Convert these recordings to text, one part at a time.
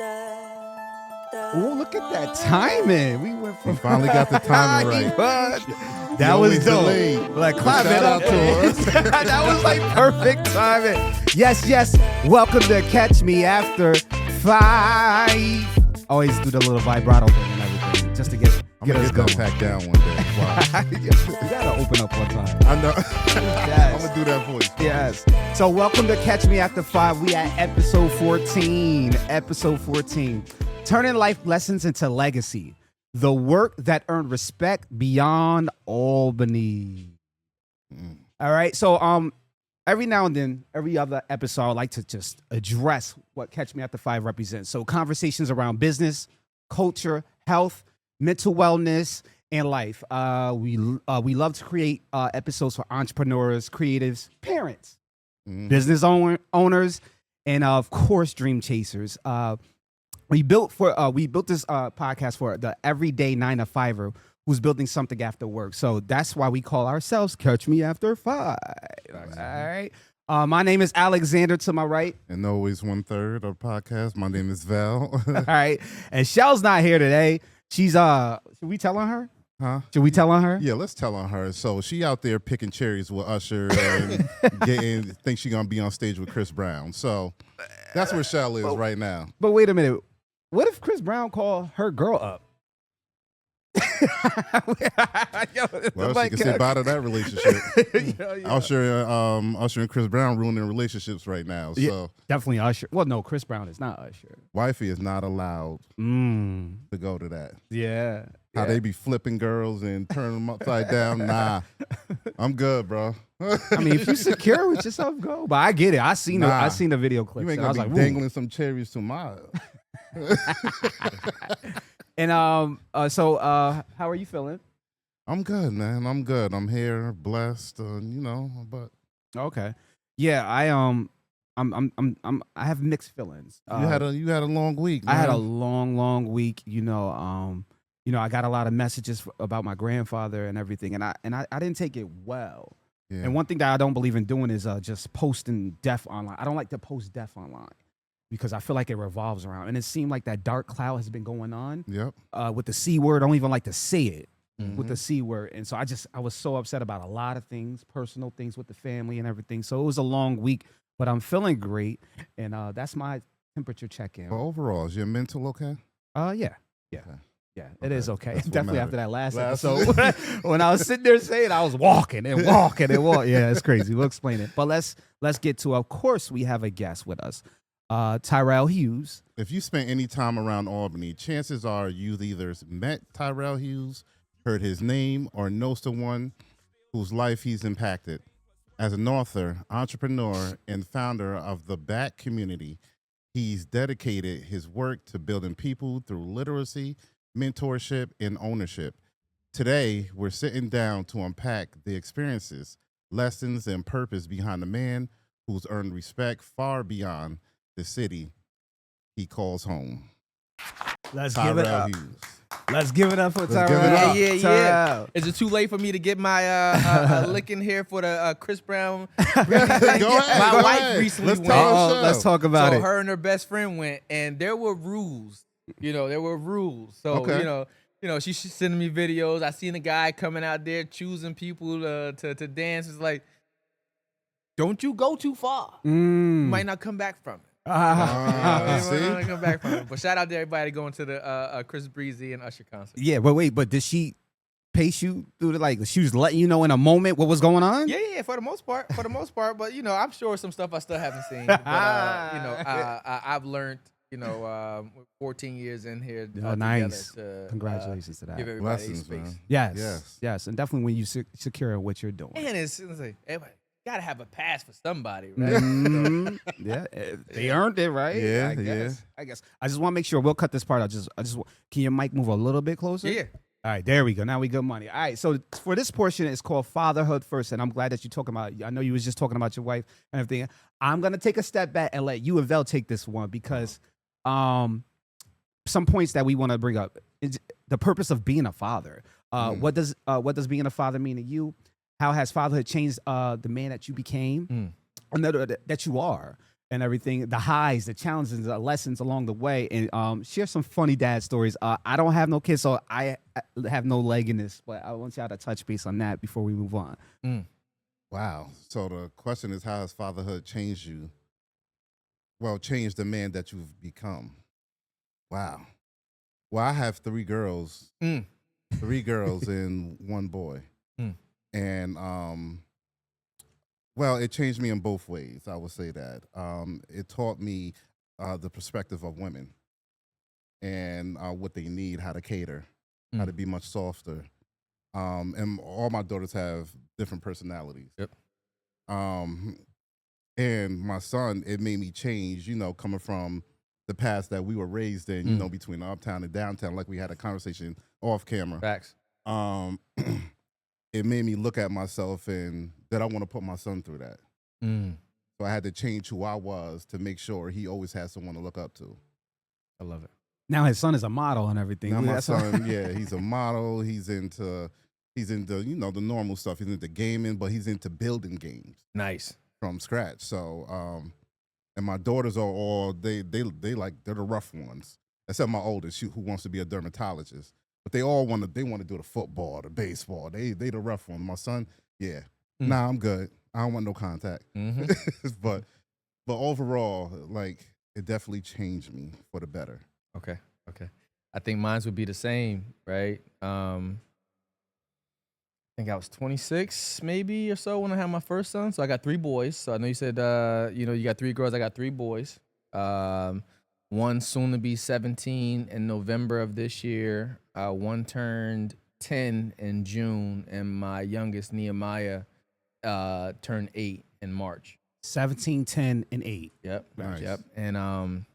Oh, look at that timing. We went from We finally got the timing right. That You was always dope. delayed. Like, clap Shout it out up to us. That was like perfect timing. Yes. Welcome to Catch Me After 5. Always do the little vibrato thing and everything just to get I'm us gonna going. get that packed down one day. Wow. You gotta open up one time. I know. Yes. I'm gonna do that voice. Yes. So welcome to Catch Me After 5. We at episode 14. Episode 14. Turning life lessons into legacy. The work that earned respect beyond Albany. All right. So every now and then, every other episode, I like to just address what Catch Me After 5 represents. So conversations around business, culture, health, mental wellness, and life. We love to create episodes for entrepreneurs, creatives, parents, business owners, and of course, dream chasers. We built this podcast for the everyday 9-to-5er who's building something after work. So that's why we call ourselves Catch Me After 5. All right. My name is Alexander to my right. And always 1/3 of the podcast. My name is Vell. All right. And Shell's not here today. She's should we tell on her? Huh? Should we tell on her? Yeah, let's tell on her. So she out there picking cherries with Usher and think she gonna be on stage with Chris Brown. So that's where Shell is right now. But wait a minute. What if Chris Brown called her girl up? Well, she can say bye to that relationship. Usher and Chris Brown ruining relationships right now. So Yeah, definitely Usher. Well, no, Chris Brown is not Usher. wifey is not allowed to go to that. Yeah. How they be flipping girls and turning them upside down. Nah, I'm good, bro. I mean, if you secure with yourself, go. But I get it. I seen the video clips. You ain't and I gonna was be like, dangling some cherries to my. And so how are you feeling? I'm good, man. I'm good. I'm here, blessed. But Okay. Yeah, I have mixed feelings. you had a long week. I had a man. long week. I got a lot of messages about my grandfather and everything, and I didn't take it well. Yeah. And one thing that I don't believe in doing is just posting death online. I don't like to post death online because I feel like it revolves around. And it seemed like that dark cloud has been going on. Yep. With the C word. I don't even like to say it with the C word. And so I was so upset about a lot of things, personal things with the family and everything. So it was a long week, but I'm feeling great. And that's my temperature check-in. But overall, is your mental okay? Yeah. Yeah, it is okay. That's what Definitely matters. after that last episode. When I was sitting there saying I was walking. Yeah, it's crazy. We'll explain it. But let's get to, of course, we have a guest with us. Tyrell Hughes. If you spent any time around Albany, chances are you've either met Tyrell Hughes, heard his name, or know someone whose life he's impacted. As an author, entrepreneur, and founder of the Back community, he's dedicated his work to building people through literacy, mentorship, and ownership. Today, we're sitting down to unpack the experiences, lessons, and purpose behind a man who's earned respect far beyond the city he calls home. Let's give it up. Hughes. Let's give it up for Let's Tyrell. give it up. Yeah. Tyrell. Is it too late for me to get my lick in here for the Chris Brown? Go ahead. My go wife ahead. recently Let's went. tell the show. Let's talk about So it. her and her best friend went, and there were rules. There were rules. So Okay. she's sending me videos. I seen a guy coming out there choosing people to dance. It's like, don't you go too far. You might not come back from it. See? Might not come back from it. But shout out to everybody going to the Chris Breezy and Usher concert. Yeah, but did she pace you through she was letting you know in a moment what was going on? Yeah, for the most part. But I'm sure some stuff I still haven't seen. But I've learned. 14 years in here. Nice. To, Congratulations to that. Give everybody Blessings, space. man. Yes, and definitely when you secure what you're doing. And it's like everybody gotta have a pass for somebody, right? Yeah, they earned it, right? Yeah, I guess. I just want to make sure we'll cut this part out. Can your mic move a little bit closer? Yeah. All right, there we go. Now we got money. All right, so for this portion, it's called Fatherhood First, and I'm glad that you're talking about. I know you was just talking about your wife and everything. I'm gonna take a step back and let you and Vell take this one because some points that we want to bring up is the purpose of being a father. What does being a father mean to you? How has fatherhood changed the man that you became, and that you are? and everything, the highs, the challenges, the lessons along the way, and share some funny dad stories. I don't have no kids, so I have no leg in this, but I want y'all to touch base on that before we move on. Wow. So the question is, how has fatherhood changed you? Well, changed the man that you've become. Wow. Well, I have 3 girls, 3 girls and 1 boy. And, well, it changed me in both ways. I would say that. It taught me the perspective of women and what they need, how to cater, how to be much softer. And all my daughters have different personalities. Yep. And my son, it made me change, coming from the past that we were raised in, between uptown and downtown, like we had a conversation off camera. Facts. It made me look at myself and that I want to put my son through that. So I had to change who I was to make sure he always has someone to look up to. I love it. Now his son is a model and everything. Now my son, yeah, he's a model. He's into the normal stuff. He's into gaming, but he's into building games. Nice. From scratch. So, and my daughters are all they're the rough ones, except my oldest, who wants to be a dermatologist. But they all want to do the football, the baseball. They the rough one. My son, yeah, nah, I'm good. I don't want no contact. but overall, like, it definitely changed me for the better. Okay. I think mine would be the same, right? I think I was 26 maybe or so when I had my first son. So I got 3 boys. So I know you said, you got 3 girls. I got 3 boys. One soon to be 17 in November of this year. One turned 10 in June. And my youngest, Nehemiah, turned 8 in March. 17, 10, and 8. Yep. Nice. Yep. And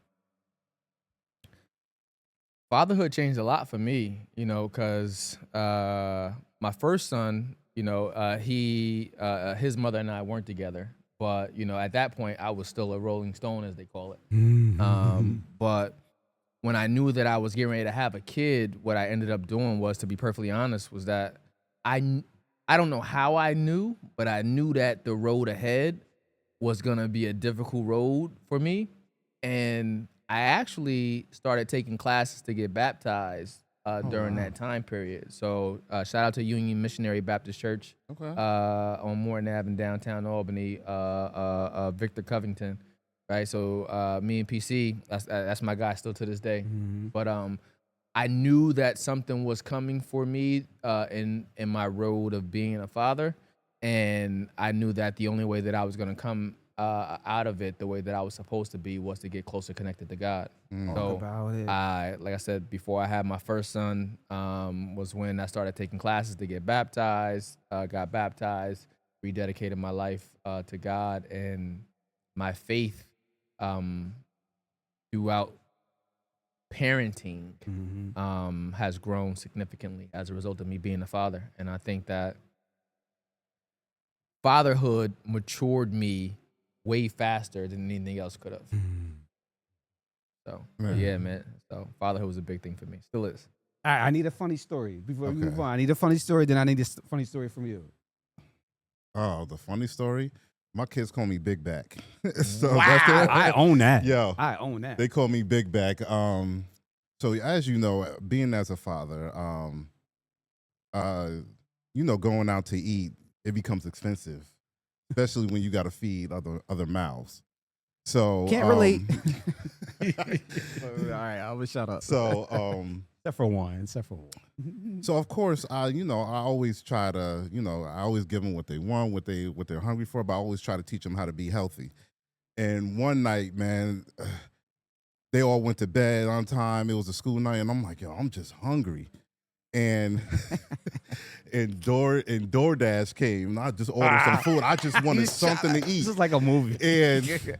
fatherhood changed a lot for me, because my first son, his mother and I weren't together. But, at that point, I was still a Rolling Stone, as they call it. But when I knew that I was getting ready to have a kid, what I ended up doing was, to be perfectly honest, was that I don't know how I knew, but I knew that the road ahead was going to be a difficult road for me. And I actually started taking classes to get baptized during that time period. So shout out to Union Missionary Baptist Church on Morton Ave in downtown Albany, Victor Covington, right? So me and PC, that's my guy still to this day. But I knew that something was coming for me in my road of being a father, and I knew that the only way that I was going to come out of it the way that I was supposed to be was to get closer connected to God. So like I said, before I had my first son, was when I started taking classes to get baptized, got baptized, rededicated my life to God, and my faith throughout parenting has grown significantly as a result of me being a father. And I think that fatherhood matured me way faster than anything else could have. So, yeah, man. So fatherhood was a big thing for me. Still is. All right, I need a funny story before we move on. I need a funny story, then I need a funny story from you. Oh, the funny story? My kids call me Big Back. So wow, I own that. Yo, I own that. They call me Big Back. So as you know, being as a father, going out to eat, it becomes expensive, especially when you got to feed other mouths. So can't relate. All right, I will shut up. So except for one. So of course, I always try to, I always give them what they want, what they're hungry for, but I always try to teach them how to be healthy. And one night, man, they all went to bed on time. It was a school night, and I'm like, yo, I'm just hungry. And and DoorDash came, and I just ordered some food. I just wanted something to eat. This is like a movie. And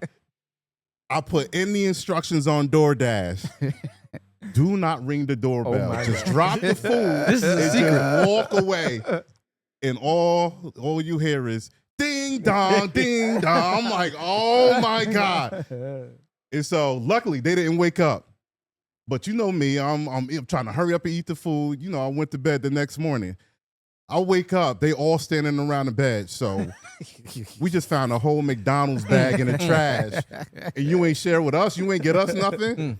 I put in the instructions on DoorDash. Do not ring the doorbell. Just drop the food. This is a secret. Just walk away. And all you hear is ding dong, ding dong. I'm like, oh my God. And so luckily they didn't wake up. But you know me, I'm trying to hurry up and eat the food. I went to bed the next morning. I wake up, they all standing around the bed. So we just found a whole McDonald's bag in the trash, and you ain't share with us. You ain't get us nothing.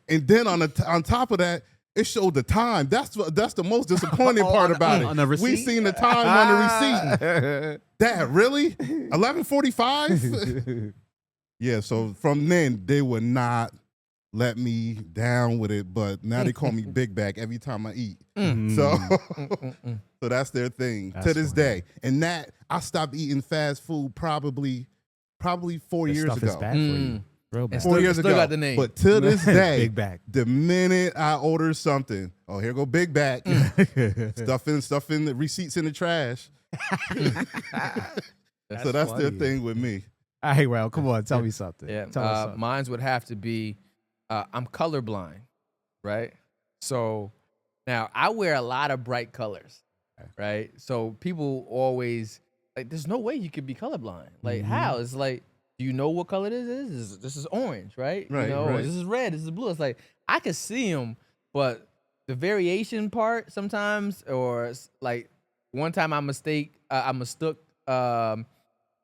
And then on top of that, it showed the time. That's the most disappointing part about on the it. We receipt? seen the time on the receipt. Dad, really? 11:45? Yeah. So from then, they would not let me down with it. But now they call me Big Bag every time I eat. So, so that's their thing to this day. And that I stopped eating fast food probably 4 years Stuff ago. is bad for you. Real bad. 4 years Still ago. got the name. But to this day, Big Bag. the minute I order something, oh, here go Big Bag. stuffing the receipts in the trash. So that's their funny. thing with me. All right, well, come on, tell me something. Yeah, Tell us something. mine's would have to be, I'm colorblind, right? So now I wear a lot of bright colors, right? So people always like, there's no way you could be colorblind. Like, how? It's like, do you know what color this is? This is orange, right? Right, You know, right. this is red, this is blue. It's like, I could see them, but the variation part sometimes, or like one time I mistook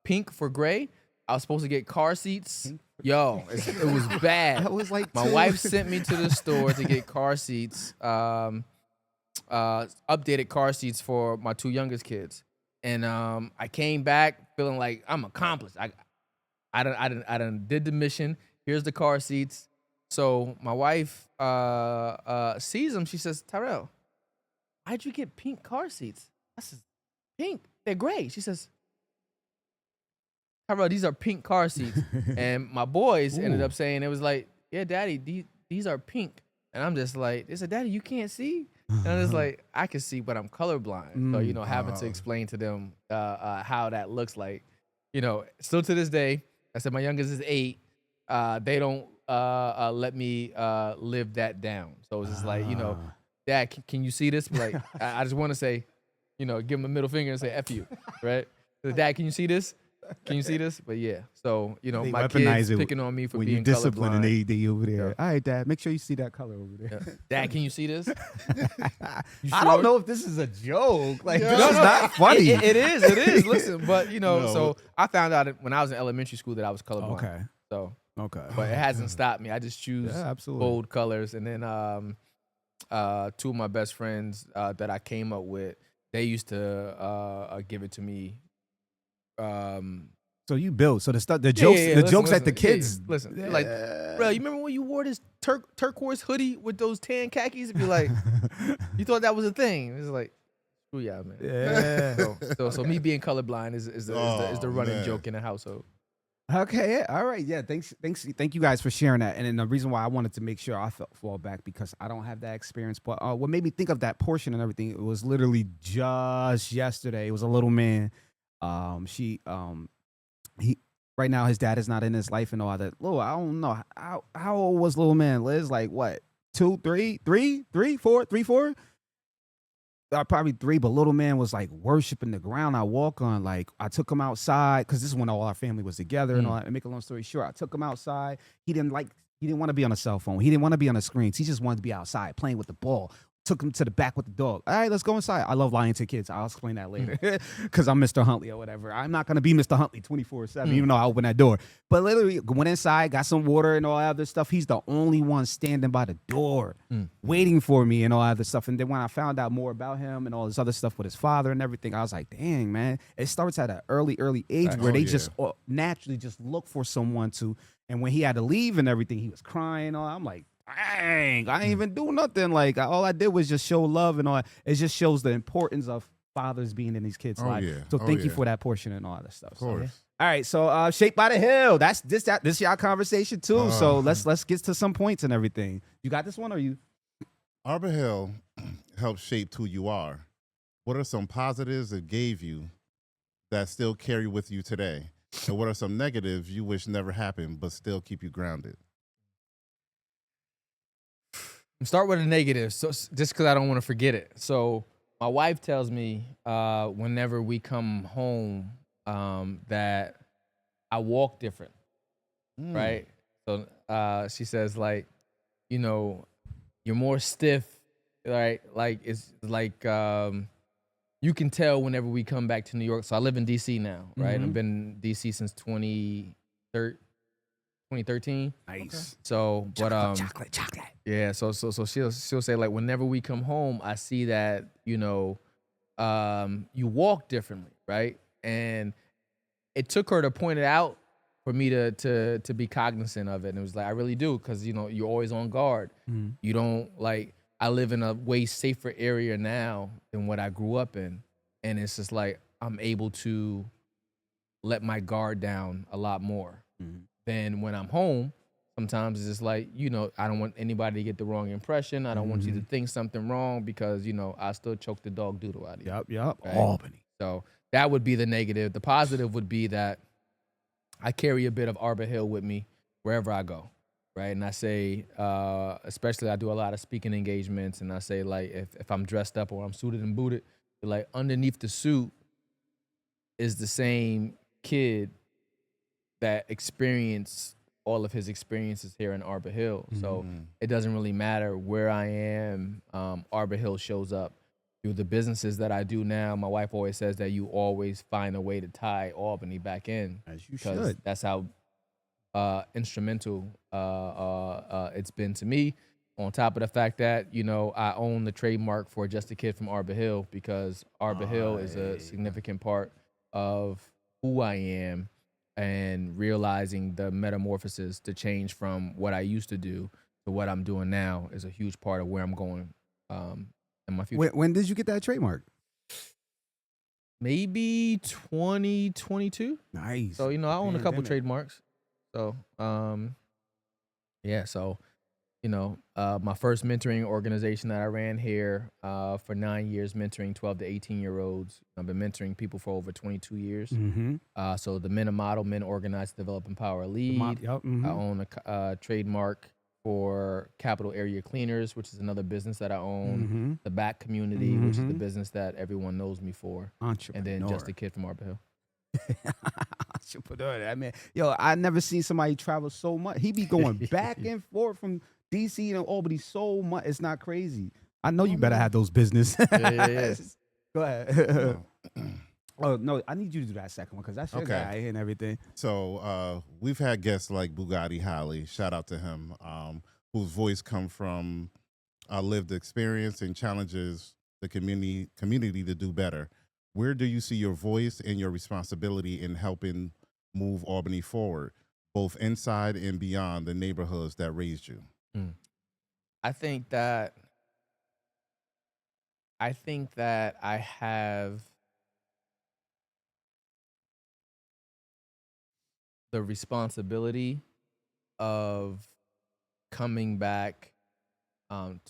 pink for gray. I was supposed to get car seats. Yo, it was bad. That was like My wife sent me to the store to get car seats, updated car seats for my two youngest kids, and I came back feeling like I'm accomplished. I done did the mission. Here's the car seats. So my wife sees them. She says, "Tyrell, why'd you get pink car seats?" I said, "Pink? They're gray." She says, "Tyrell, these are pink car seats." And my boys ended up saying, it was like, "Yeah, Daddy, these are pink." And I'm just like, they said, "Daddy, you can't see?" And I'm just like, I can see, but I'm colorblind. So, you know, having to explain to them how that looks like, you know, still to this day, I said my youngest is 8. They don't let me live that down. So it's just like, you know, Dad, can you see this? Like, I just want to say, you know, give him a middle finger and say F you, right? So, Dad, can you see this? Can you see this? But yeah, so, you know, They my weaponize kids it picking on me for when being you discipline colorblind. and they over there. Yeah. All right, Dad, make sure you see that color over there. Yeah. Dad, can you see this? You I sure? don't know if this is a joke. Like, Yeah. this is not funny. It is. Listen, but you know, No. so I found out when I was in elementary school that I was colorblind. Okay. So, Okay. but it hasn't stopped me. I just choose Yeah, absolutely. bold colors. And then two of my best friends that I came up with, they used to give it to me. So you built. So the stuff, the jokes, the jokes that the kids. Listen, like, bro, you remember when you wore this turquoise hoodie with those tan khakis? It'd be like, you thought that was a thing. It's like, screw y'all, man. Yeah. So me being colorblind is the running man. joke in the household. Okay. Yeah. All right. Yeah. Thank you guys for sharing that. And then the reason why I wanted to make sure I fall back because I don't have that experience. But what made me think of that portion and everything, it was literally just yesterday. It was a little man. He right now his dad is not in his life and all that. Lil, I don't know how old was little man Liz, like what 2 3 3 3 4 3 4 probably 3, but little man was like worshiping the ground I walk on. Like I took him outside because this is when all our family was together and all that. And make a long story short, I took him outside. He didn't want to be on a cell phone. He didn't want to be on the screens. He just wanted to be outside playing with the ball. Took him to the back with the dog. All right, let's go inside. I love lying to kids. I'll explain that later because I'm Mr. Huntley or whatever. I'm not going to be Mr. Huntley 24/7, even though I open that door. But literally went inside, got some water and all that other stuff. He's the only one standing by the door waiting for me and all that other stuff. And then when I found out more about him and all this other stuff with his father and everything, I was like, dang, man. It starts at an early age where they just naturally just look for someone to. And when he had to leave and everything, he was crying. I'm like, dang, I ain't even do nothing. Like all I did was just show love and all that. It just shows the importance of fathers being in these kids' lives. Yeah. So thank you for that portion and all that stuff. Of course. All right, so Shaped by the Hill. That's this y'all conversation too. So let's get to some points and everything. You got this one or you? Arbor Hill helps shape who you are. What are some positives it gave you that still carry with you today? And what are some negatives you wish never happened but still keep you grounded? Start with a negative, so just because I don't want to forget it. So my wife tells me whenever we come home that I walk different, right? So she says like, you know, you're more stiff, right? Like it's like you can tell whenever we come back to New York. So I live in DC now, right? Mhm. I've been in DC since 2013. Nice. So, but Chocolate. yeah. So she'll say like whenever we come home, I see that you walk differently, right? And it took her to point it out for me to be cognizant of it. And it was like I really do, because you're always on guard. Mhm. You don't like. I live in a way safer area now than what I grew up in, and it's just like I'm able to let my guard down a lot more. Mhm. Then when I'm home, sometimes it's just like, I don't want anybody to get the wrong impression. I don't want you to think something wrong because, I still choke the dog doodle out of you. Yep. Right? Albany. So that would be the negative. The positive would be that I carry a bit of Arbor Hill with me wherever I go. Right. And I say, especially I do a lot of speaking engagements, and I say, like, if I'm dressed up or I'm suited and booted, like underneath the suit is the same kid that experienced all of his experiences here in Arbor Hill. So it doesn't really matter where I am. Arbor Hill shows up through the businesses that I do now. My wife always says that you always find a way to tie Albany back in. As you because should. that's how instrumental it's been to me. On top of the fact that, I own the trademark for Just a Kid from Arbor Hill, because Arbor Hill is a significant part of who I am, and realizing the metamorphosis to change from what I used to do to what I'm doing now is a huge part of where I'm going in my future. When did you get that trademark? Maybe 2022. Nice. So, I own a couple Pandemic. trademarks. So, yeah. So, my first mentoring organization that I ran here for 9 years, mentoring 12 to 18-year-olds. I've been mentoring people for over 22 years. Mm-hmm. So the Men Model, Men Organize, Develop, Empower, Lead. Yep. I own a trademark for Capital Area Cleaners, which is another business that I own. Mm-hmm. The Back Community, which is the business that everyone knows me for. And then Just a Kid from Arbor Hill. Entrepreneur. I mean, I never seen somebody travel so much. He be going back and forth from DC and Albany so much. It's not crazy. I know you better have those business. Yeah. Go ahead. Oh no, I need you to do that second one because that's your guy and everything. So we've had guests like Bugatti Holly, shout out to him, whose voice come from lived experience and challenges the community to do better. Where do you see your voice and your responsibility in helping move Albany forward, both inside and beyond the neighborhoods that raised you? I think that I have the responsibility of coming back,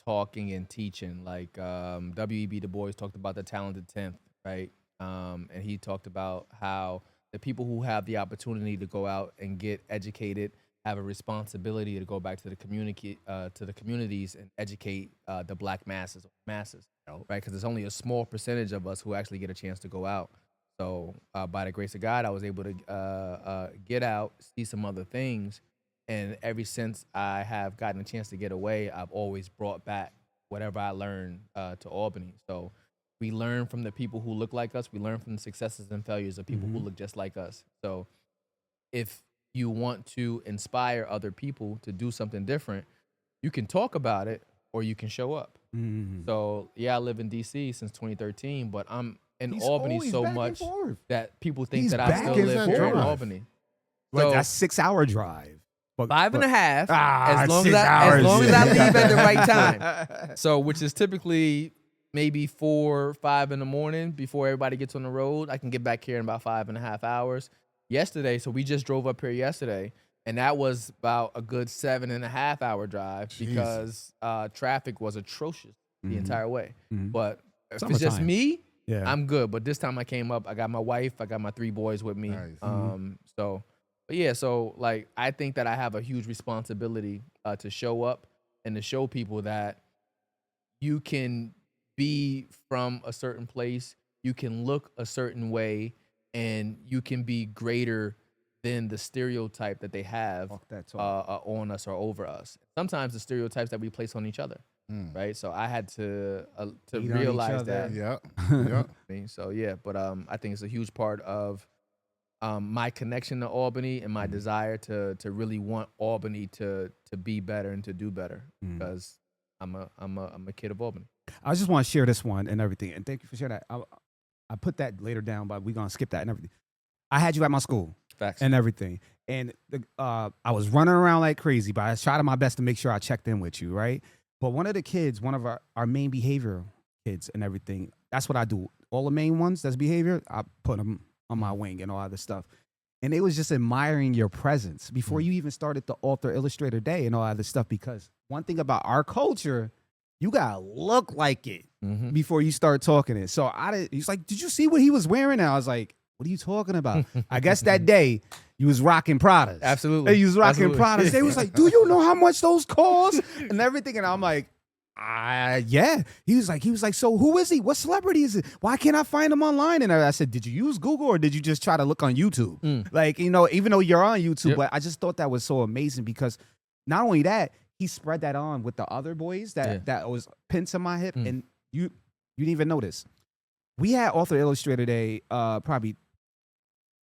talking and teaching. Like W.E.B. Du Bois talked about the talented 10th, right? And he talked about how the people who have the opportunity to go out and get educated have a responsibility to go back to the communities and educate the Black masses, right? Because there's only a small percentage of us who actually get a chance to go out. So by the grace of God, I was able to get out, see some other things. And ever since I have gotten a chance to get away, I've always brought back whatever I learned to Albany. So we learn from the people who look like us. We learn from the successes and failures of people who look just like us. So if you want to inspire other people to do something different, you can talk about it or you can show up. So yeah, I live in DC since 2013, but I'm in Albany so much that people think that I still live here in Albany. Well, So that's 6 hour drive. But, 5.5, Ah, as long 6 as hours. I leave at the right time. So, which is typically maybe 4 or 5 in the morning before everybody gets on the road. I can get back here in about 5.5 hours. Yesterday, so we just drove up here yesterday, and that was about a good 7.5 hour drive because traffic was atrocious the entire way. But if it's just me, I'm good. But this time I came up, I got my wife, I got my 3 boys with me. Nice. But yeah, so like I think that I have a huge responsibility to show up and to show people that you can be from a certain place, you can look a certain way, and you can be greater than the stereotype that they have Talk that talk. on us or over us. Sometimes the stereotypes that we place on each other, right? So I had to Beat on each realize other. that. Yep. Yep. I mean, so yeah, but I think it's a huge part of my connection to Albany and my desire to really want Albany to be better and to do better because I'm a kid of Albany. I just want to share this one and everything, and thank you for sharing that. I put that later down, but we're gonna skip that and everything. I had you at my school Facts. and everything, and I was running around like crazy, but I tried my best to make sure I checked in with you, right? But one of the kids, one of our main behavioral kids and everything, that's what I do. All the main ones that's behavior, I put them on my wing and all that stuff. And they was just admiring your presence before you even started the Author Illustrator Day and all that stuff. Because one thing about our culture, you gotta look like it before you start talking it. So he's like, did you see what he was wearing? And I was like, what are you talking about? I guess that day you was rocking Pradas. Absolutely. You was rocking Absolutely. Pradas. They was like, do you know how much those cost? And everything. And I'm like, yeah. He was like, so who is he? What celebrity is it? Why can't I find him online? And I said, did you use Google or did you just try to look on YouTube? Like, even though you're on YouTube, but I just thought that was so amazing because not only that, he spread that on with the other boys that was pinned to my hip, and you didn't even notice. We had Author Illustrator Day probably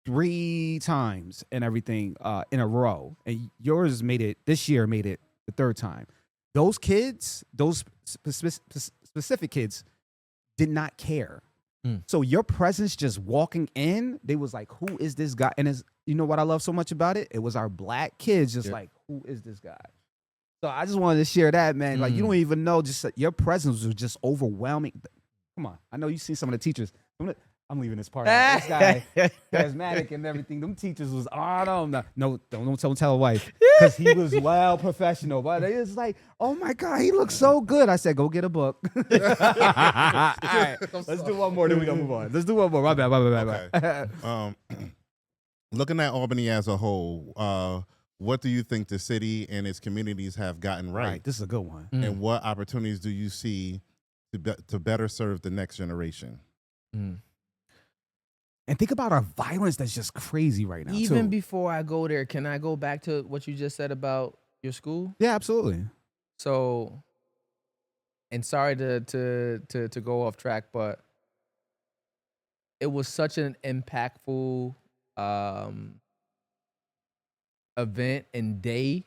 3 times and everything in a row, and yours this year made it the 3rd time. Those kids, those specific kids, did not care. So your presence just walking in, they was like, who is this guy? And you know what I love so much about it? It was our black kids just like, who is this guy? So I just wanted to share that, man. Like, you don't even know, just your presence was just overwhelming. Come on. I know you've seen some of the teachers. I'm leaving this part. This guy, charismatic and everything. Them teachers was on him. No, don't tell a wife. Because he was well professional. But it was like, oh my God, he looks so good. I said, go get a book. All right, let's do one more, then we're going to move on. Let's do one more. My bad. Okay. Looking at Albany as a whole, what do you think the city and its communities have gotten right? This is a good one. And what opportunities do you see to better serve the next generation? And think about our violence that's just crazy right now, Even too. before I go there, can I go back to what you just said about your school? Yeah, absolutely. So, and sorry to go off track, but it was such an impactful event and day.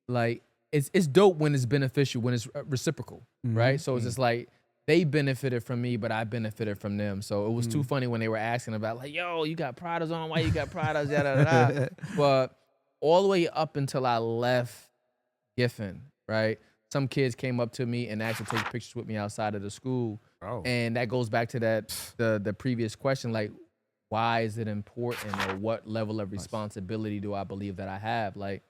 Like, it's dope when it's beneficial, when it's reciprocal, right? So it's just like, they benefited from me, but I benefited from them. So it was too funny when they were asking about, like, yo, you got Pradas on, why you got Pradas, da. But all the way up until I left Giffen, right? Some kids came up to me and asked to take pictures with me outside of the school. And that goes back to the previous question, like, why is it important, or what level of responsibility do I believe that I have? Like,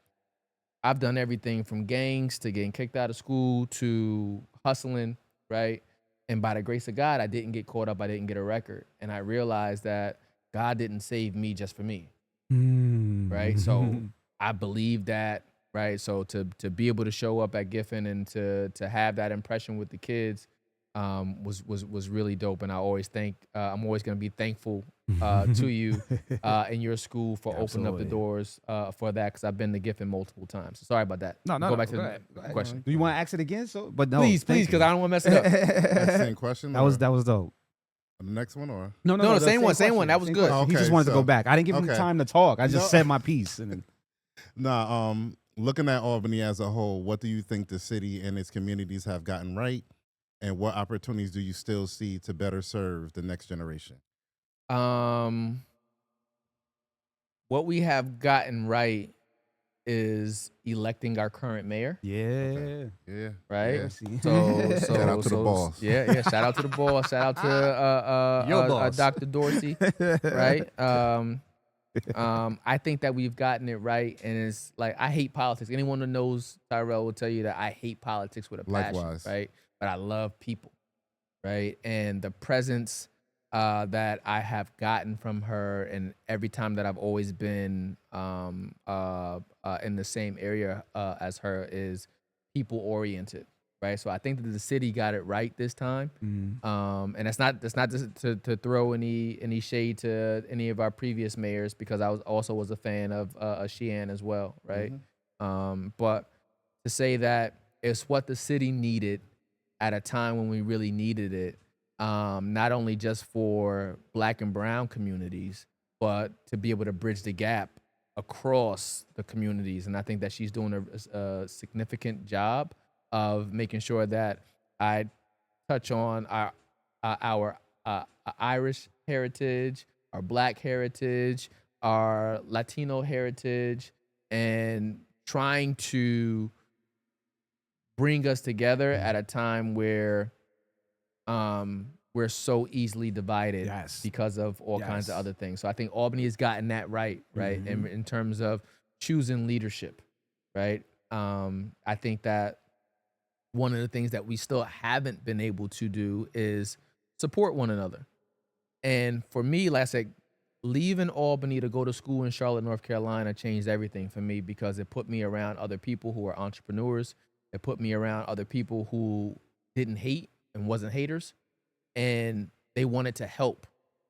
I've done everything from gangs to getting kicked out of school to hustling, right? And by the grace of God, I didn't get caught up. I didn't get a record. And I realized that God didn't save me just for me, right? So I believe that, right? So to be able to show up at Giffen and to have that impression with the kids was really dope. And I always I'm always going to be thankful to you and your school for opening up the doors for that, because I've been to Giffen multiple times. So sorry about that. No. Go back to go the ahead. question. Do you want to ask it again? But no, Please, because I don't want to mess it up. That same question? That was dope. The next one, or? No, the same one. question. That was Same good. question. He Okay, just wanted to so- go back. I didn't give him okay. time to talk. I just said my piece. And then, Nah, looking at Albany as a whole, what do you think the city and its communities have gotten right? And what opportunities do you still see to better serve the next generation? What we have gotten right is electing our current mayor, yeah. Yeah. right? Yeah. So Shout out to the boss. Yeah. Shout out to the boss. Shout out to Your boss. Dr. Dorcey, right? I think that we've gotten it right, and it's like, I hate politics. Anyone who knows Tyrell will tell you that I hate politics with a passion, Likewise. right? But I love people, right? And the presence that I have gotten from her, and every time that I've always been in the same area as her, is people oriented, right? So I think that the city got it right this time. And that's not just to throw any shade to any of our previous mayors, because I was a fan of Sheehan as well, right? But to say that it's what the city needed at a time when we really needed it, not only just for Black and brown communities, but to be able to bridge the gap across the communities. And I think that she's doing a significant job of making sure that I touch on our Irish heritage, our Black heritage, our Latino heritage, and trying to bring us together at a time where we're so easily divided because of all kinds of other things. So I think Albany has gotten that right? In terms of choosing leadership, right? I think that one of the things that we still haven't been able to do is support one another. And for me, like I said, leaving Albany to go to school in Charlotte, North Carolina changed everything for me, because it put me around other people who are entrepreneurs. It put me around other people who didn't hate and wasn't haters, and they wanted to help.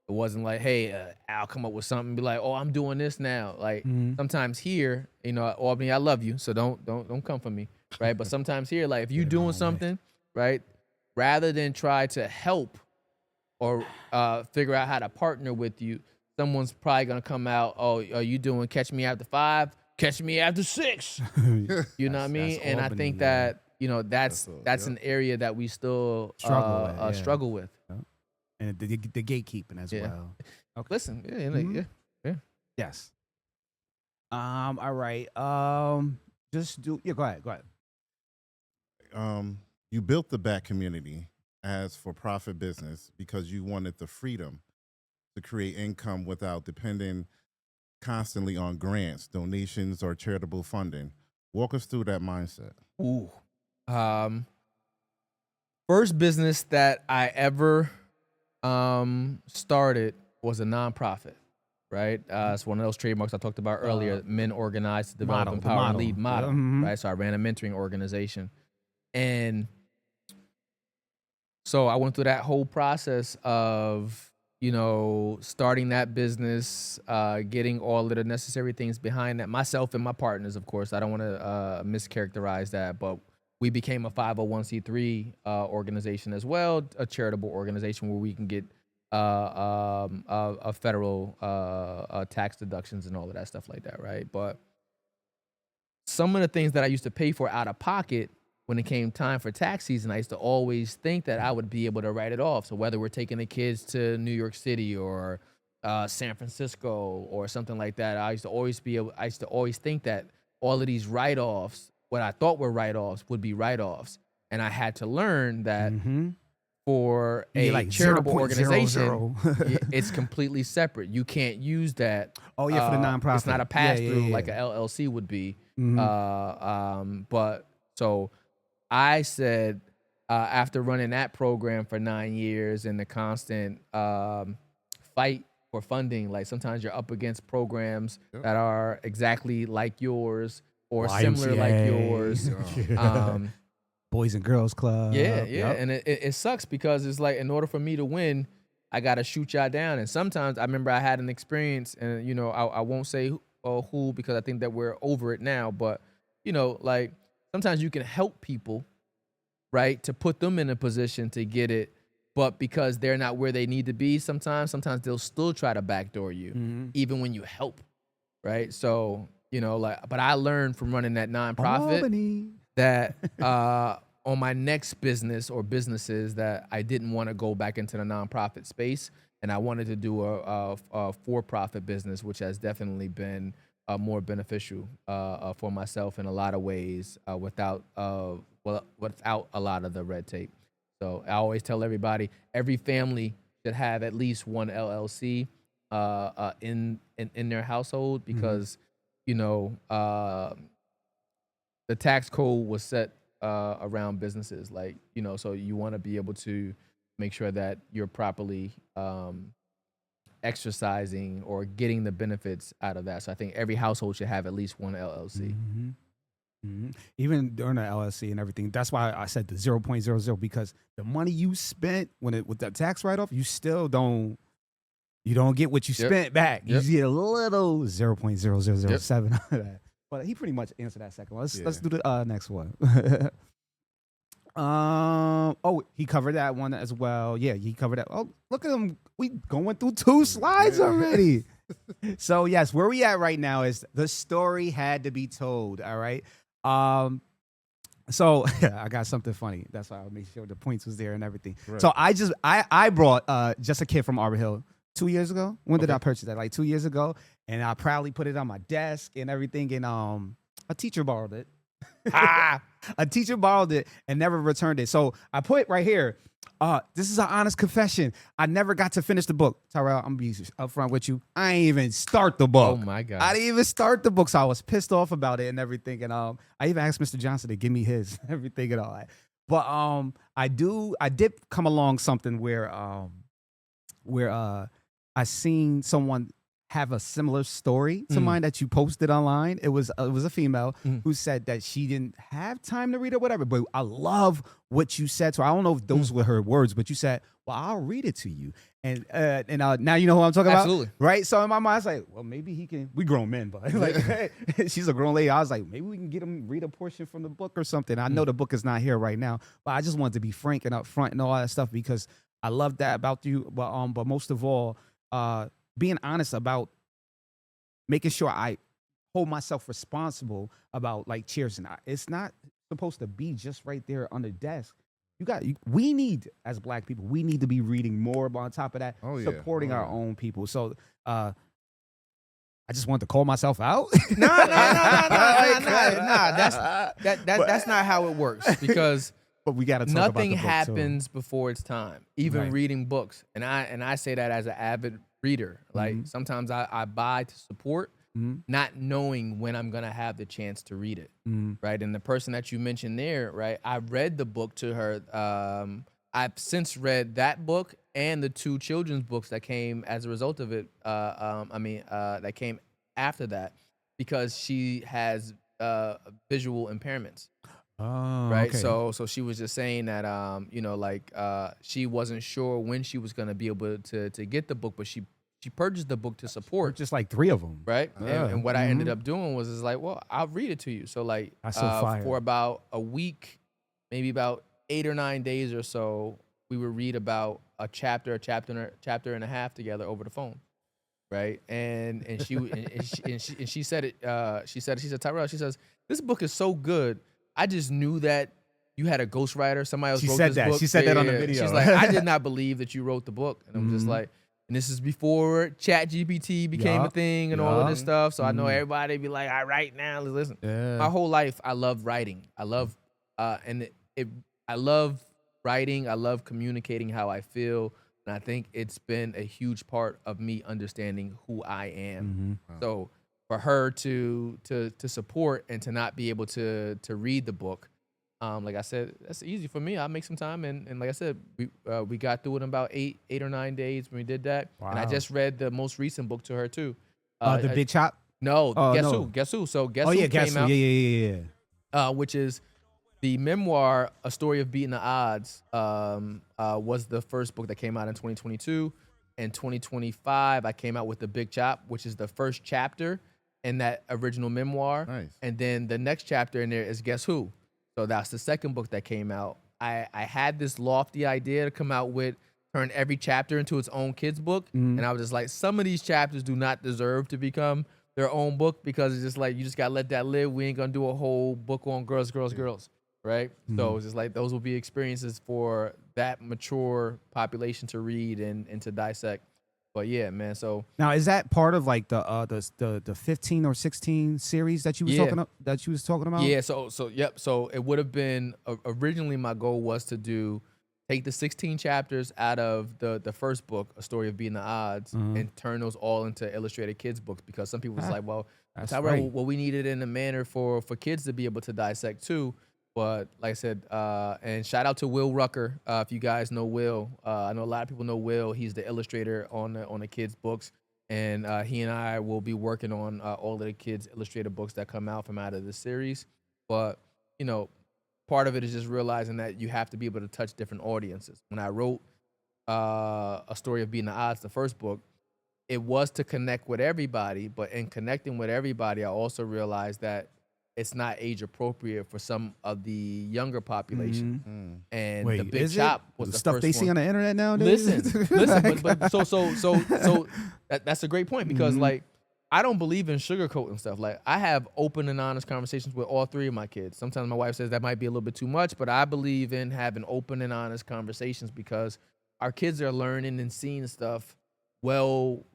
It wasn't like, hey, I'll come up with something and be like, oh, I'm doing this now. Like sometimes here, Albany, I love you, so don't come for me, right? But sometimes here, like if you're doing something, right, rather than try to help or figure out how to partner with you, someone's probably gonna come out, oh, are you doing Catch Me After 5? Catch Me After 6. You know what I mean? And Albany, I think that that's an area that we still struggle with. And the gatekeeping as well. Okay. Listen, yes. All right. Go ahead. You built the Black community as for-profit business because you wanted the freedom to create income without depending constantly on grants, donations, or charitable funding. Walk us through that mindset. Ooh. First business that I ever started was a nonprofit, right? It's one of those trademarks I talked about earlier, men organized to develop, empower, and lead model, right? So I ran a mentoring organization. And so I went through that whole process of, starting that business, getting all of the necessary things behind that, myself and my partners, of course. I don't want to mischaracterize that, but we became a 501c3 organization as well, a charitable organization where we can get a federal tax deductions and all of that stuff like that, right? But some of the things that I used to pay for out of pocket, when it came time for tax season, I used to always think that I would be able to write it off. So whether we're taking the kids to New York City or San Francisco or something like that, I used to always think that all of these write-offs, what I thought were write-offs, would be write-offs. And I had to learn that for a charitable organization, it's completely separate. You can't use that. For the nonprofit. It's not a pass-through like a LLC would be. But so I said, after running that program for 9 years and the constant fight for funding, like sometimes you're up against programs that are exactly like yours or similar like yours. Boys and Girls Club. Yeah. And it sucks because it's like, in order for me to win, I got to shoot y'all down. And sometimes I remember I had an experience, and, I won't say who, because I think that we're over it now. But, like sometimes you can help people, right, to put them in a position to get it. But because they're not where they need to be, sometimes they'll still try to backdoor you, even when you help, right? So, but I learned from running that nonprofit Albany. that on my next business or businesses that I didn't want to go back into the nonprofit space, and I wanted to do a for-profit business, which has definitely been more beneficial for myself in a lot of ways, without a lot of the red tape. So I always tell everybody, every family should have at least one LLC in their household, because the tax code was set around businesses, like, so you want to be able to make sure that you're properly exercising or getting the benefits out of that. So I think every household should have at least one LLC. Even during the LLC and everything. That's why I said the 0.00 because the money you spent with that tax write off, you still don't get what you spent back. You get a little 0.0007 of that. But he pretty much answered that second one. Let's do the next one. He covered that one as well. Yeah, he covered that. Oh, look at him. We going through 2 slides already. So yes, where we at right now is the story had to be told. All right. So I got something funny. That's why I made sure the points was there and everything. Right. So I brought just a kid from Arbor Hill 2 years ago. When did I purchase that? Like 2 years ago. And I proudly put it on my desk and everything. And a teacher borrowed it. A teacher borrowed it and never returned it. So I put right here, this is an honest confession. I never got to finish the book. Tyrell, I'm going to be upfront with you. I ain't even start the book. Oh, my God. I didn't even start the book, so I was pissed off about it and everything. And I even asked Mr. Johnson to give me his, everything and all that. But I did come along something where I seen someone have a similar story to mine that you posted online. It was a female who said that she didn't have time to read or whatever. But I love what you said. So I don't know if those were her words, but you said, "Well, I'll read it to you." And now you know who I'm talking Absolutely. about, right? So in my mind, I was like, "Well, maybe he can." We grown men, but like she's a grown lady. I was like, maybe we can get him read a portion from the book or something. I know the book is not here right now, but I just wanted to be frank and upfront and all that stuff because I love that about you. But most of all, being honest about making sure I hold myself responsible about like cheers and it's not supposed to be just right there on the desk. We need, as Black people, we need to be reading more. But on top of that, supporting our own people. So I just wanted to call myself out. No. That's not how it works because but we got to talk nothing about the book happens before it's time. Even reading books, and I say that as an avid reader. Like sometimes I buy to support, not knowing when I'm gonna have the chance to read it, right? And the person that you mentioned there, right? I read the book to her. I've since read that book and the 2 children's books that came as a result of it. That came after that because she has visual impairments. Oh, right. okay. So she was just saying that she wasn't sure when she was gonna be able to get the book, but she purchased the book to support. Just like 3 of them. Right. And what I ended up doing was like, well, I'll read it to you. So like for about a week, maybe about 8 or 9 days or so, we would read about a chapter and a half together over the phone. Right. And she said it, she said, Tyrell, she says, this book is so good. I just knew that you had a ghostwriter. Somebody else wrote this book. She said that on the video. She's like, I did not believe that you wrote the book. And I'm just like, and this is before ChatGPT became a thing and all of this stuff. So I know everybody be like, all right, now listen. Yeah. My whole life, I love writing. I love, I love writing. I love communicating how I feel. And I think it's been a huge part of me understanding who I am. So for her to support and to not be able to read the book, like I said, that's easy for me. I'll make some time, and like I said, we got through it in about 8 or 9 days when we did that. Wow. And I just read the most recent book to her too. The Big Chop? No, Guess Who? So Guess Who came out. Yeah. Which is the memoir, A Story of Beating the Odds, was the first book that came out in 2022. In 2025, I came out with The Big Chop, which is the first chapter in that original memoir. Nice. And then the next chapter in there is Guess Who? So that's the second book that came out. I had this lofty idea to come out with, turn every chapter into its own kid's book. And I was just like, some of these chapters do not deserve to become their own book because it's just like, you just got to let that live. We ain't going to do a whole book on girls. Right? So it's just like, those will be experiences for that mature population to read and to dissect. But yeah, man. So now, is that part of like the 15 or 16 series that you was talking about? Yeah. Yep. So it would have been originally my goal was to take the 16 chapters out of the first book, A Story of Beating the Odds, and turn those all into illustrated kids books because some people was like, well, Tyrell, well, we need it in a manner for kids to be able to dissect too. But like I said, and shout out to Will Rucker. If you guys know Will, I know a lot of people know Will. He's the illustrator on the kids' books, and he and I will be working on all of the kids' illustrated books that come out from out of this series. But, you know, part of it is just realizing that you have to be able to touch different audiences. When I wrote A Story of Beating the Odds, the first book, it was to connect with everybody. But in connecting with everybody, I also realized that it's not age appropriate for some of the younger population. And Wait, the Big is Chop it? was The the stuff first they see one. on the internet nowadays. Listen, but so that's a great point because like I don't believe in sugarcoating stuff. Like I have open and honest conversations with all three of my kids. Sometimes my wife says that might be a little bit too much, but I believe in having open and honest conversations because our kids are learning and seeing stuff well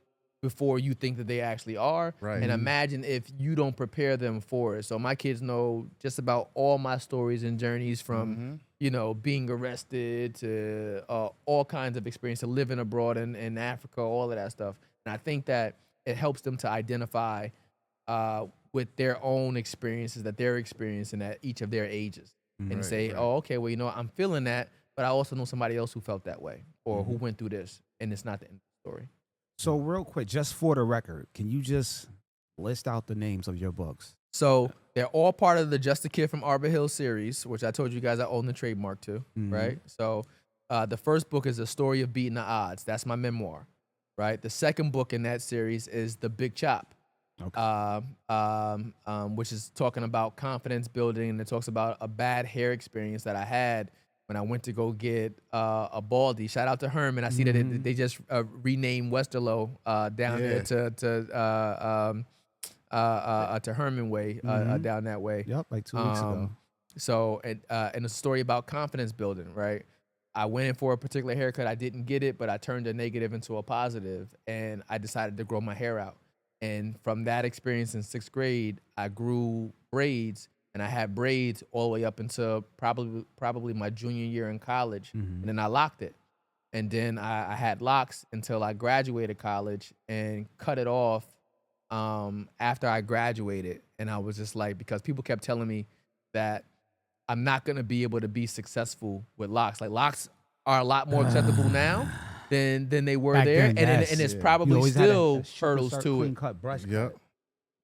before you think that they actually are. Right. And imagine if you don't prepare them for it. So my kids know just about all my stories and journeys from, you know, being arrested to all kinds of experience, to living abroad in Africa, all of that stuff. And I think that it helps them to identify with their own experiences that they're experiencing at each of their ages. And say, oh, okay, well, you know, I'm feeling that, but I also know somebody else who felt that way or who went through this. And it's not the end of the story. So real quick, just for the record, can you just list out the names of your books? So they're all part of the Just a Kid from Arbor Hill series, which I told you guys I own the trademark to, right? So the first book is A Story of Beating the Odds. That's my memoir, right? The second book in that series is The Big Chop, which is talking about confidence building, and it talks about a bad hair experience that I had when I went to go get a baldy. Shout out to Herman. I see that they just renamed Westerlo down there to Herman Way down that way. Yep, like 2 weeks ago. So, and a story about confidence building, right? I went in for a particular haircut. I didn't get it, but I turned a negative into a positive, and I decided to grow my hair out. And from that experience in 6th grade, I grew braids, and I had braids all the way up until probably my junior year in college, and then I locked it. And then I had locks until I graduated college and cut it off after I graduated. And I was just like, because people kept telling me that I'm not going to be able to be successful with locks. Like locks are a lot more acceptable now than they were Back there. then, yes. And it's You probably always had still a super hurdles sharp, to clean it. cut brush cut. Yep.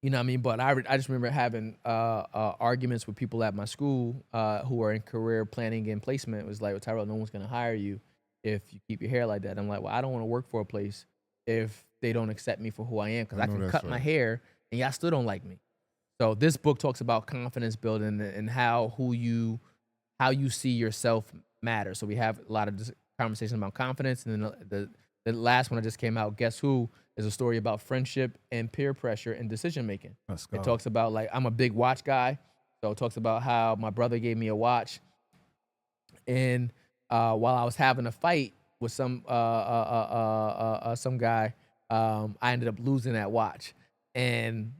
You know what I mean? But I just remember having arguments with people at my school who are in career planning and placement. It was like, well, Tyrell, no one's going to hire you if you keep your hair like that. I'm like, well, I don't want to work for a place if they don't accept me for who I am because I can cut my hair and y'all still don't like me. So this book talks about confidence building and how you see yourself matter. So we have a lot of conversations about confidence. And then the last one that just came out, Guess Who, is a story about friendship and peer pressure and decision making. Let's go. It talks about, like, I'm a big watch guy. So it talks about how my brother gave me a watch. And while I was having a fight with some guy, I ended up losing that watch. And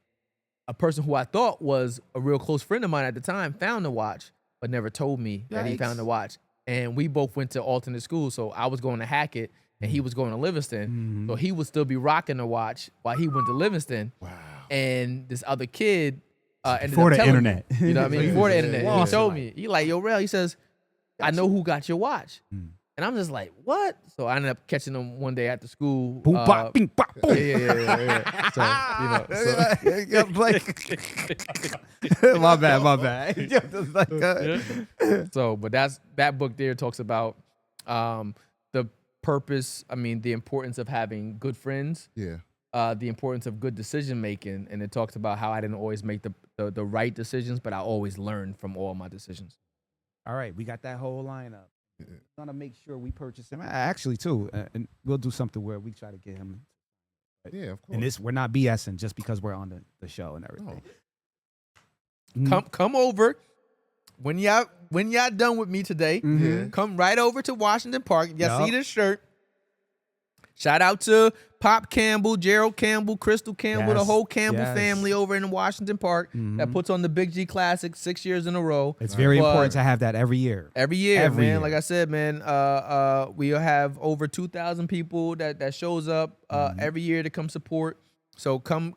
a person who I thought was a real close friend of mine at the time found the watch, but never told me that he found the watch. And we both went to alternate schools. So I was going to Hackett and he was going to Livingston. So he would still be rocking the watch while he went to Livingston. Wow. And this other kid ended Before up the telling internet. me, you know what I mean? Before the internet. Yeah. He told me, he like, yo, Rel, he says, I know who got your watch. And I'm just like, what? So I ended up catching him one day after school. Boom, bop, bing, bop, boom. Yeah. So, you know, my bad. So, but that book there talks about the purpose. I mean, the importance of having good friends. Yeah. The importance of good decision making, and it talks about how I didn't always make the right decisions, but I always learned from all my decisions. All right, we got that whole lineup. We're gonna make sure we purchase him. Actually, too, and we'll do something where we try to get him. Yeah, of course. And we're not BSing just because we're on the show and everything. Come over when y'all done with me today. Come right over to Washington Park. Y'all see this shirt. Shout out to Pop Campbell, Gerald Campbell, Crystal Campbell, the whole Campbell family over in Washington Park that puts on the Big G Classic 6 years in a row. It's very important to have that every year. Every year, man. Like I said, man, we have over 2,000 people that shows up every year to come support. So come,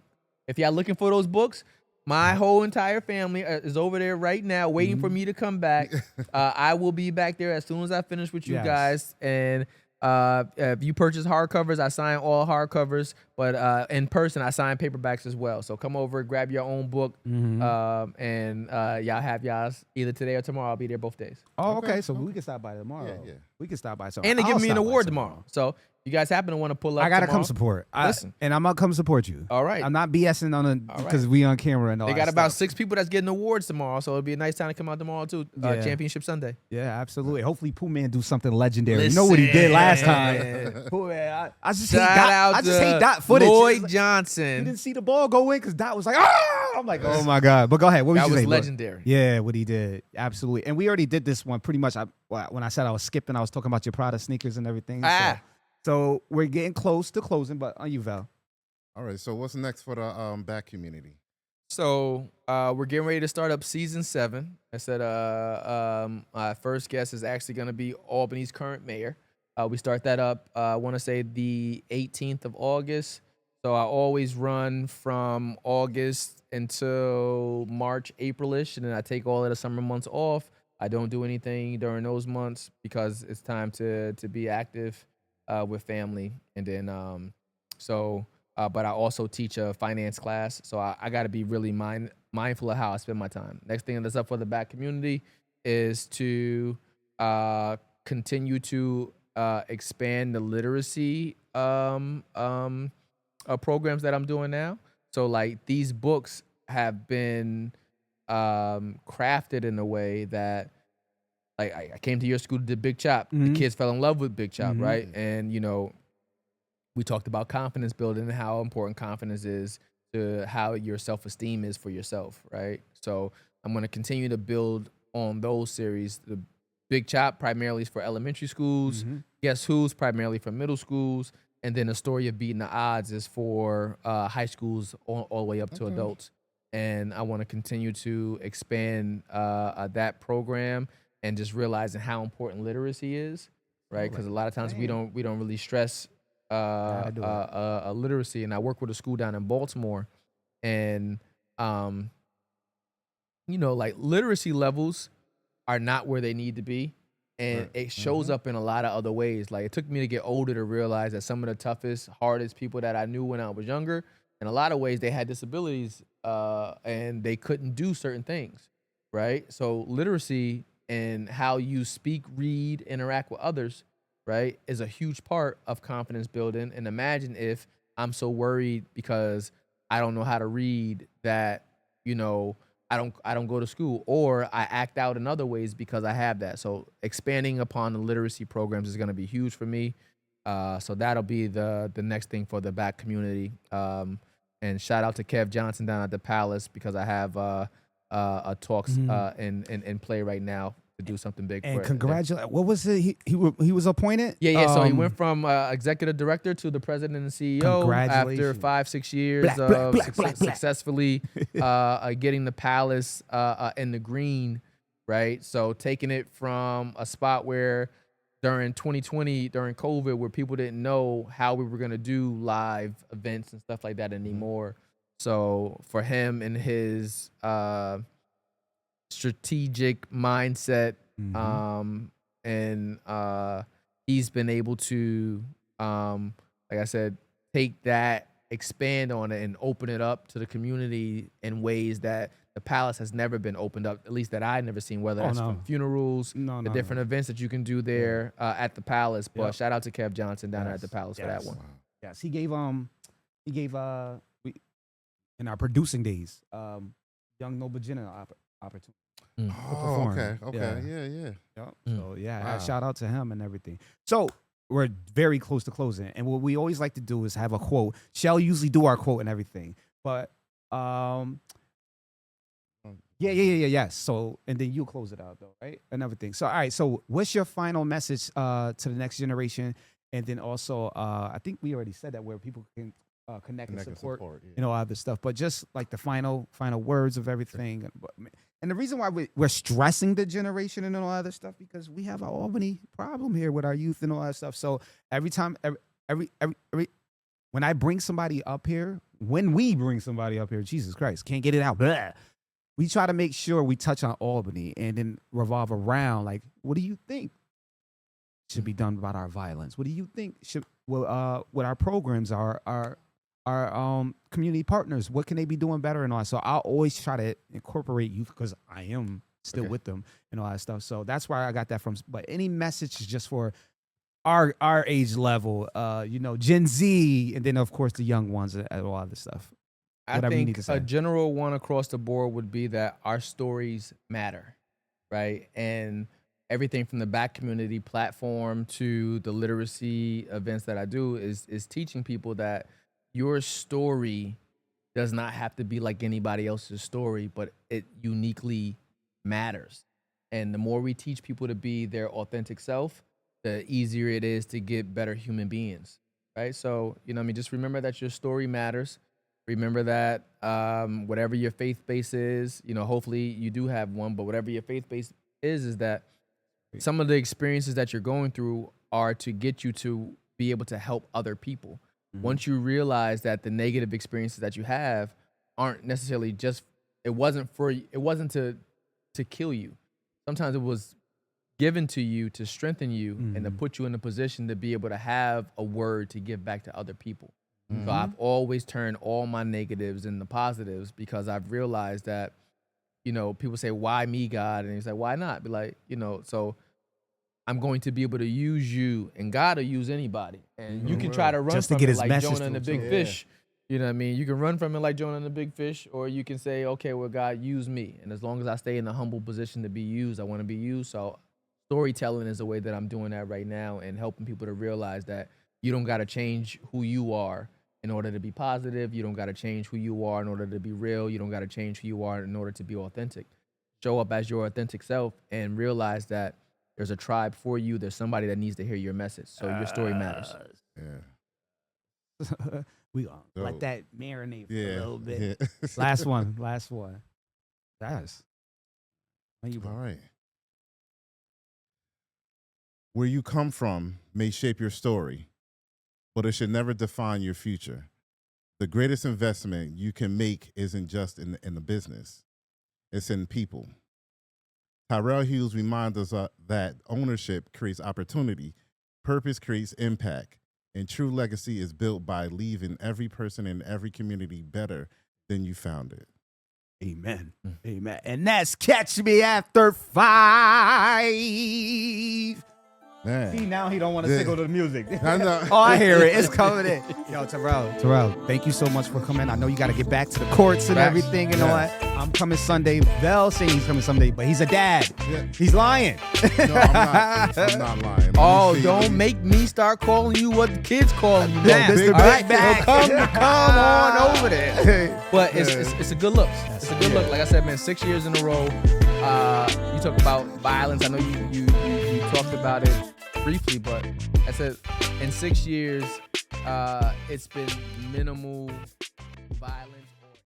if y'all looking for those books, my whole entire family is over there right now waiting for me to come back. I will be back there as soon as I finish with you guys. And if you purchase hardcovers, I sign all hardcovers. But in person, I sign paperbacks as well. So come over, grab your own book, and y'all have y'all's either today or tomorrow. I'll be there both days. Oh, okay. So we can stop by tomorrow. Yeah. We can stop by. So And they I'll give me an stop by award tomorrow. So you guys happen to want to pull up I gotta tomorrow? come support. Listen. And I'm gonna come support you. All right. I'm not BSing on it because we on camera and all They that got about stuff. 6 people that's getting awards tomorrow, so it'll be a nice time to come out tomorrow too. Yeah. Championship Sunday. Yeah, absolutely. Hopefully, Pooh Man do something legendary. You know what he did last time. Pooh Man, I just hate Shout dot. out I just to hate dot footage. Lloyd You Johnson. didn't see the ball go in because Dot was like, "Ah!" I'm like, "Oh my god!" But go ahead. What was That you was saying, bro? legendary. Yeah, what he did, absolutely. And we already did this one pretty much. When I said I was skipping, I was talking about your Prada sneakers and everything. So we're getting close to closing. But on you, Val. All right. So what's next for the back community? So we're getting ready to start up season 7. I said our first guest is actually going to be Albany's current mayor. We start that up, I want to say the 18th of August. So I always run from August until March, April-ish, and then I take all of the summer months off. I don't do anything during those months because it's time to be active with family. And then but I also teach a finance class, so I got to be really mindful of how I spend my time. Next thing that's up for the back community is to continue to expand the literacy programs that I'm doing now. So like these books have been crafted in a way that like I came to your school, did Big Chop. The kids fell in love with Big Chop, right? And we talked about confidence building and how important confidence is to how your self-esteem is for yourself, right? So I'm going to continue to build on those series. The Big Chop primarily is for elementary schools. Guess Who's primarily for middle schools. And then the story of beating the odds is for high schools all the way up to adults. And I want to continue to expand that program and just realizing how important literacy is, right? Because a lot of times we don't really stress literacy. And I work with a school down in Baltimore, and like literacy levels are not where they need to be, and it shows up in a lot of other ways. Like it took me to get older to realize that some of the toughest, hardest people that I knew when I was younger, in a lot of ways they had disabilities and they couldn't do certain things, right? So literacy and how you speak, read, interact with others, right, is a huge part of confidence building. And imagine if I'm so worried because I don't know how to read that, I don't go to school, or I act out in other ways because I have that. So expanding upon the literacy programs is going to be huge for me. So that'll be the next thing for the back community. And shout out to Kev Johnson down at the Palace, because I have a talks in play right now to do something big. And congratulate. What was it? He was appointed. Yeah. So he went from executive director to the president and CEO after 5-6 years successfully getting the Palace in the green, right? So taking it from a spot where during 2020, during COVID, where people didn't know how we were gonna do live events and stuff like that anymore. So for him and his strategic mindset, and he's been able to, like I said, take that, expand on it, and open it up to the community in ways that the Palace has never been opened up, at least that I've never seen, whether that's from funerals, the different events that you can do there at the Palace. But shout out to Kev Johnson down there at the Palace for that one. Yes, he gave in our producing days, young Noble Jenna opportunity. Oh, okay. Yeah. So shout out to him and everything. So we're very close to closing, and what we always like to do is have a quote. Shell usually do our quote and everything, but yes. So and then you close it out though, right? And everything. So all right. So what's your final message to the next generation? And then also, I think we already said that, where people can connect and support all other stuff. But just like the final words of everything. And the reason why we're stressing the generation and all other stuff, because we have an Albany problem here with our youth and all that stuff. So every time, when I bring somebody up here, Jesus Christ, can't get it out. Blah. We try to make sure we touch on Albany and then revolve around, like, what do you think should be done about our violence? What do you think what our programs are community partners. What can they be doing better and all that? So I'll always try to incorporate youth because I am still with them and all that stuff. So that's where I got that from. But any message is just for our age level, Gen Z, and then of course the young ones and all other stuff. Whatever I you need think to say. a general one across the board would be that our stories matter, right? And everything from the Black community platform to the literacy events that I do is teaching people that your story does not have to be like anybody else's story, but it uniquely matters. And the more we teach people to be their authentic self, the easier it is to get better human beings, right? So, just remember that your story matters. Remember that whatever your faith base is, hopefully you do have one, but whatever your faith base is that some of the experiences that you're going through are to get you to be able to help other people. Once you realize that the negative experiences that you have aren't necessarily it wasn't to kill you. Sometimes it was given to you to strengthen you and to put you in a position to be able to have a word to give back to other people. So I've always turned all my negatives into positives because I've realized that, people say, why me, God? And he's like, why not? Be like, so I'm going to be able to use you, and God will use anybody. And you can try to run Just to from get it his like message Jonah and the to big him. fish. You know what I mean? You can run from it like Jonah and the big fish, or you can say, okay, well, God, use me. And as long as I stay in a humble position to be used, I want to be used. So storytelling is a way that I'm doing that right now and helping people to realize that you don't got to change who you are in order to be positive. You don't got to change who you are in order to be real. You don't got to change who you are in order to be authentic. Show up as your authentic self and realize that there's a tribe for you. There's somebody that needs to hear your message. So your story matters. Yeah. We gonna let Dope. that marinate for a little bit. Yeah. Last one. That's All right. Where you come from may shape your story, but it should never define your future. The greatest investment you can make isn't just in the business. It's in people. Tyrell Hughes reminds us that ownership creates opportunity, purpose creates impact, and true legacy is built by leaving every person in every community better than you found it. Amen. Amen. And that's Catch Me After 5. Man. See, now he don't want to signal the music. I know. Oh, I hear it. It's coming in. Yo, Tyrell, thank you so much for coming. I know you got to get back to the courts and Facts. everything and all that. I'm coming Sunday. Vell saying he's coming Sunday, but he's a dad. Yeah. He's lying. No, I'm not lying. Let me Oh, see. don't make me start calling you what the kids calling you. Yeah, now. Mr. All right? Big Bag. So come on over there. But it's a good look. It's a good look. Like I said, man, 6 years in a row. You talk about violence. I know you talked about it briefly, but I said in 6 years, it's been minimal